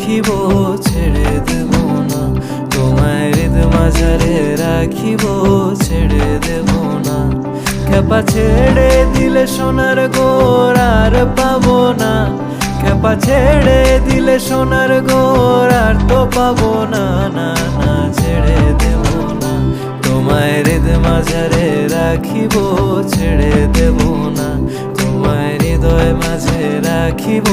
রাখিব ছেড়ে দেব না, তোমায় হৃদ মাঝারে রাখিব ছেড়ে দেব না। খেপা ছেড়ে দিলে সোনার গোর আর পাবো না, খেপা ছেড়ে দিলে সোনার গোর আর তো পাবো না, না না ছেড়ে দেব না, তোমায় হৃদ মাঝারে রাখিব ছেড়ে দেব না, তোমায় হৃদয় মাঝে রাখিব